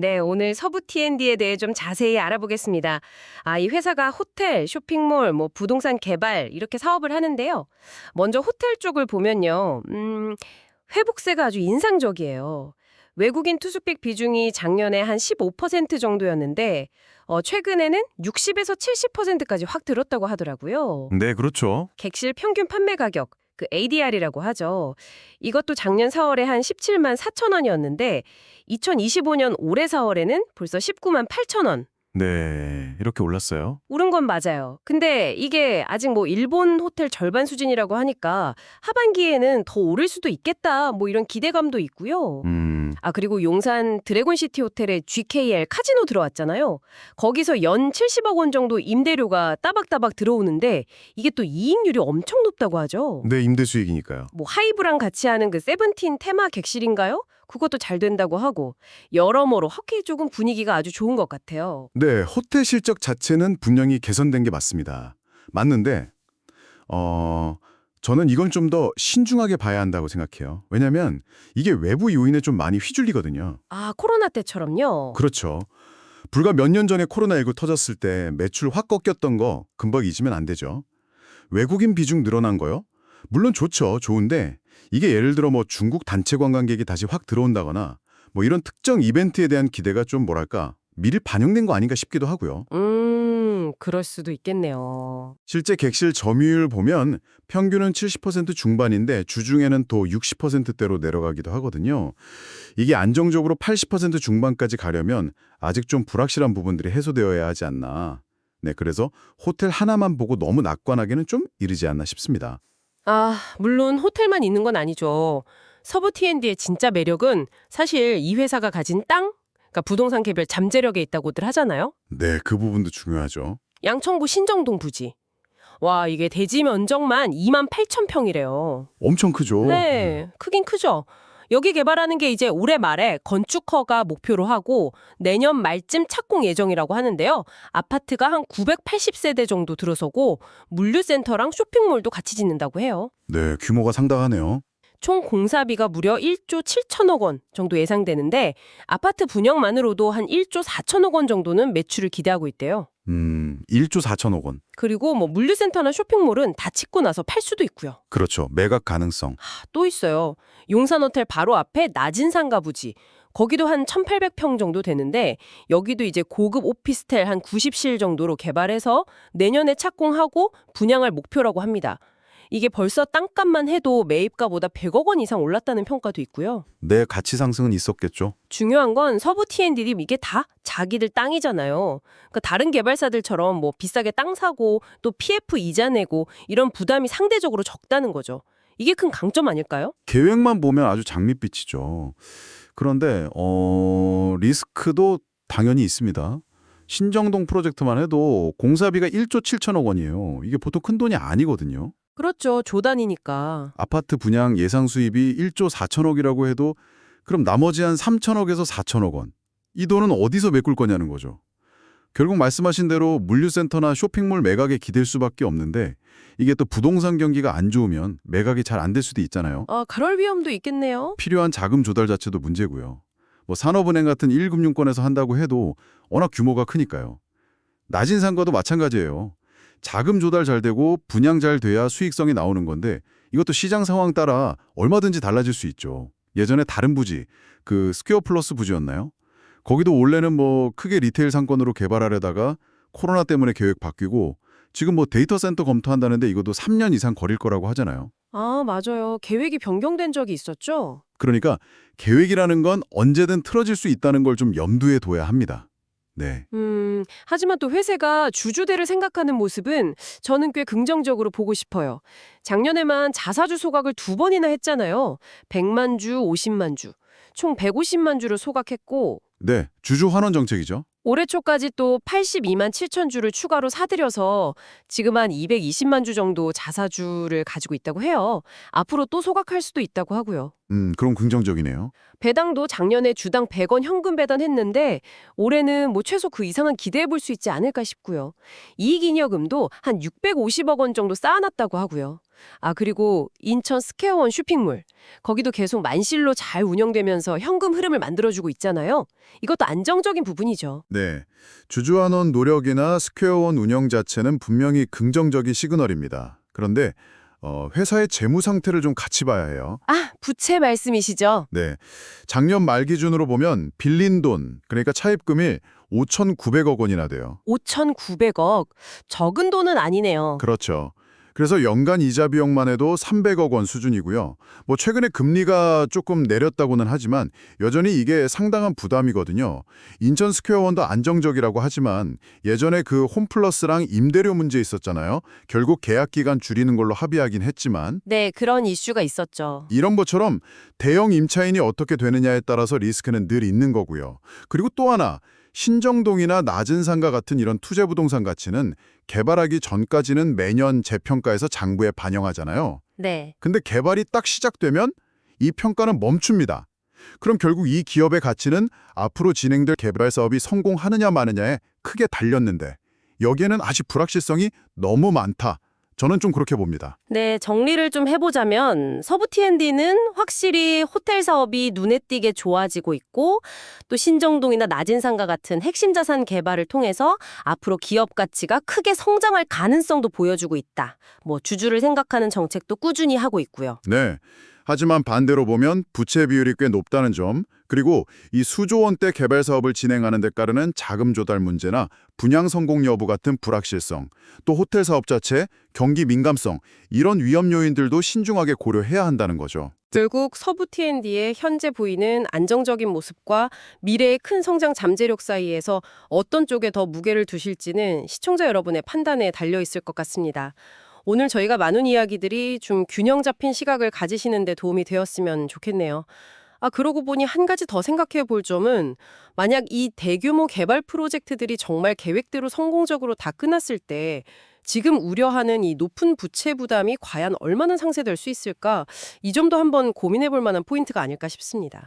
네, 오늘 서부 T&D에 대해 좀 자세히 알아보겠습니다. 이 회사가 호텔, 쇼핑몰, 부동산 개발 이렇게 사업을 하는데요. 먼저 호텔 쪽을 보면요. 회복세가 아주 인상적이에요. 외국인 투숙객 비중이 작년에 한 15% 정도였는데 최근에는 60에서 70%까지 확 늘었다고 하더라고요. 네, 그렇죠. 객실 평균 판매 가격, 그 ADR이라고 하죠. 이것도 작년 4월에 한 17만 4천 원이었는데 2025년 올해 4월에는 벌써 19만 8천 원. 네, 이렇게 올랐어요. 오른 건 맞아요. 근데 이게 아직 일본 호텔 절반 수준이라고 하니까 하반기에는 더 오를 수도 있겠다. 이런 기대감도 있고요. 그리고 용산 드래곤시티 호텔에 GKL 카지노 들어왔잖아요. 거기서 연 70억 원 정도 임대료가 따박따박 들어오는데 이게 또 이익률이 엄청 높다고 하죠. 네, 임대 수익이니까요. 하이브랑 같이 하는 그 세븐틴 테마 객실인가요? 그것도 잘 된다고 하고 여러모로 허케이 쪽은 분위기가 아주 좋은 것 같아요. 네, 호텔 실적 자체는 분명히 개선된 게 맞습니다. 맞는데, 저는 이건 좀 더 신중하게 봐야 한다고 생각해요. 왜냐면 이게 외부 요인에 좀 많이 휘둘리거든요. 코로나 때처럼요. 그렇죠. 불과 몇 년 전에 코로나19 터졌을 때 매출 확 꺾였던 거 금방 잊으면 안 되죠. 외국인 비중 늘어난 거요? 물론 좋죠. 좋은데 이게 예를 들어 중국 단체 관광객이 다시 확 들어온다거나 이런 특정 이벤트에 대한 기대가 좀 미리 반영된 거 아닌가 싶기도 하고요. 그럴 수도 있겠네요. 실제 객실 점유율 보면 평균은 70% 중반인데 주중에는 또 60%대로 내려가기도 하거든요. 이게 안정적으로 80% 중반까지 가려면 아직 좀 불확실한 부분들이 해소되어야 하지 않나. 네, 그래서 호텔 하나만 보고 너무 낙관하기는 좀 이르지 않나 싶습니다. 물론 호텔만 있는 건 아니죠. 서부 T&D의 진짜 매력은 사실 이 회사가 가진 땅? 그러니까 부동산 개별 잠재력에 있다고들 하잖아요. 네, 그 부분도 중요하죠. 양천구 신정동 부지. 와, 이게 대지 면적만 2만 8천 평이래요. 엄청 크죠. 네, 크긴 크죠. 여기 개발하는 게 이제 올해 말에 건축허가 목표로 하고 내년 말쯤 착공 예정이라고 하는데요. 아파트가 한 980세대 정도 들어서고 물류센터랑 쇼핑몰도 같이 짓는다고 해요. 네, 규모가 상당하네요. 총 공사비가 무려 1조 7천억 원 정도 예상되는데 아파트 분양만으로도 한 1조 4천억 원 정도는 매출을 기대하고 있대요. 1조 4천억 원. 그리고 물류센터나 쇼핑몰은 다 짓고 나서 팔 수도 있고요. 그렇죠. 매각 가능성. 또 있어요. 용산호텔 바로 앞에 나진상가 부지. 거기도 한 1,800평 정도 되는데 여기도 이제 고급 오피스텔 한 90실 정도로 개발해서 내년에 착공하고 분양할 목표라고 합니다. 이게 벌써 땅값만 해도 매입가보다 100억 원 이상 올랐다는 평가도 있고요. 내 가치 상승은 있었겠죠. 중요한 건 서부 T&D이 이게 다 자기들 땅이잖아요. 그러니까 다른 개발사들처럼 비싸게 땅 사고 또 PF 이자 내고 이런 부담이 상대적으로 적다는 거죠. 이게 큰 강점 아닐까요? 계획만 보면 아주 장밋빛이죠. 그런데 리스크도 당연히 있습니다. 신정동 프로젝트만 해도 공사비가 1조 7천억 원이에요. 이게 보통 큰 돈이 아니거든요. 그렇죠. 조단이니까. 아파트 분양 예상 수입이 1조 4천억이라고 해도 그럼 나머지 한 3천억에서 4천억 원. 이 돈은 어디서 메꿀 거냐는 거죠. 결국 말씀하신 대로 물류센터나 쇼핑몰 매각에 기댈 수밖에 없는데 이게 또 부동산 경기가 안 좋으면 매각이 잘 안 될 수도 있잖아요. 그럴 위험도 있겠네요. 필요한 자금 조달 자체도 문제고요. 산업은행 같은 1금융권에서 한다고 해도 워낙 규모가 크니까요. 낮은 상가도 마찬가지예요. 자금 조달 잘 되고 분양 잘 돼야 수익성이 나오는 건데 이것도 시장 상황 따라 얼마든지 달라질 수 있죠. 예전에 다른 부지, 그 스퀘어 플러스 부지였나요? 거기도 원래는 크게 리테일 상권으로 개발하려다가 코로나 때문에 계획 바뀌고 지금 데이터 센터 검토한다는데 이것도 3년 이상 걸릴 거라고 하잖아요. 맞아요. 계획이 변경된 적이 있었죠? 그러니까 계획이라는 건 언제든 틀어질 수 있다는 걸 좀 염두에 둬야 합니다. 네. 하지만 또 회사가 주주들을 생각하는 모습은 저는 꽤 긍정적으로 보고 싶어요. 작년에만 자사주 소각을 2번이나 했잖아요. 100만 주, 50만 주. 총 150만 주를 소각했고 네, 주주 환원 정책이죠. 올해 초까지 또 82만 7천 주를 추가로 사들여서 지금 한 220만 주 정도 자사주를 가지고 있다고 해요. 앞으로 또 소각할 수도 있다고 하고요. 그럼 긍정적이네요. 배당도 작년에 주당 100원 현금 배당했는데 올해는 최소 그 이상은 기대해 볼 수 있지 않을까 싶고요. 이익잉여금도 한 650억 원 정도 쌓아놨다고 하고요. 그리고 인천 스퀘어원 쇼핑몰. 거기도 계속 만실로 잘 운영되면서 현금 흐름을 만들어주고 있잖아요. 이것도 안정적인 부분이죠. 네, 주주환원 노력이나 스퀘어원 운영 자체는 분명히 긍정적인 시그널입니다. 그런데 회사의 재무 상태를 좀 같이 봐야 해요. 아, 부채 말씀이시죠? 네, 작년 말 기준으로 보면 빌린 돈, 그러니까 차입금이 5,900억 원이나 돼요. 5,900억. 적은 돈은 아니네요. 그렇죠. 그래서 연간 이자 비용만 해도 300억 원 수준이고요. 뭐 최근에 금리가 조금 내렸다고는 하지만 여전히 이게 상당한 부담이거든요. 인천 스퀘어원도 안정적이라고 하지만 예전에 그 홈플러스랑 임대료 문제 있었잖아요. 결국 계약 기간 줄이는 걸로 합의하긴 했지만 네, 그런 이슈가 있었죠. 이런 것처럼 대형 임차인이 어떻게 되느냐에 따라서 리스크는 늘 있는 거고요. 그리고 또 하나, 신정동이나 낮은 상가 같은 이런 투자 부동산 가치는 개발하기 전까지는 매년 재평가해서 장부에 반영하잖아요. 네. 근데 개발이 딱 시작되면 이 평가는 멈춥니다. 그럼 결국 이 기업의 가치는 앞으로 진행될 개발 사업이 성공하느냐 마느냐에 크게 달렸는데 여기에는 아직 불확실성이 너무 많다. 저는 좀 그렇게 봅니다. 네, 정리를 좀 해보자면 서부 T&D는 확실히 호텔 사업이 눈에 띄게 좋아지고 있고 또 신정동이나 낮은 상가 같은 핵심 자산 개발을 통해서 앞으로 기업 가치가 크게 성장할 가능성도 보여주고 있다. 뭐 주주를 생각하는 정책도 꾸준히 하고 있고요. 네. 하지만 반대로 보면 부채 비율이 꽤 높다는 점, 그리고 이 수조 원대 개발 사업을 진행하는 데 따르는 자금 조달 문제나 분양 성공 여부 같은 불확실성, 또 호텔 사업 자체, 경기 민감성, 이런 위험 요인들도 신중하게 고려해야 한다는 거죠. 결국 서부 T&D의 현재 보이는 안정적인 모습과 미래의 큰 성장 잠재력 사이에서 어떤 쪽에 더 무게를 두실지는 시청자 여러분의 판단에 달려 있을 것 같습니다. 오늘 저희가 나눈 이야기들이 좀 균형 잡힌 시각을 가지시는 데 도움이 되었으면 좋겠네요. 아, 그러고 보니 한 가지 더 생각해 볼 점은 만약 이 대규모 개발 프로젝트들이 정말 계획대로 성공적으로 다 끝났을 때 지금 우려하는 이 높은 부채 부담이 과연 얼마나 상쇄될 수 있을까? 이 점도 한번 고민해 볼 만한 포인트가 아닐까 싶습니다.